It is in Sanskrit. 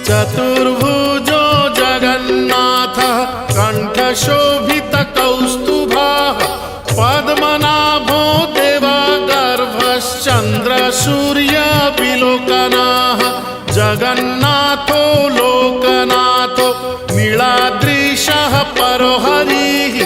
चतुर्भुजो जगन्नाथः कण्ठशोभितकौस्तुभः पद्मनाभो देवगर्भश्चन्द्रसूर्यविलोकनः जगन्नाथो लोकनाथो नीलाद्रीशः परो हरिः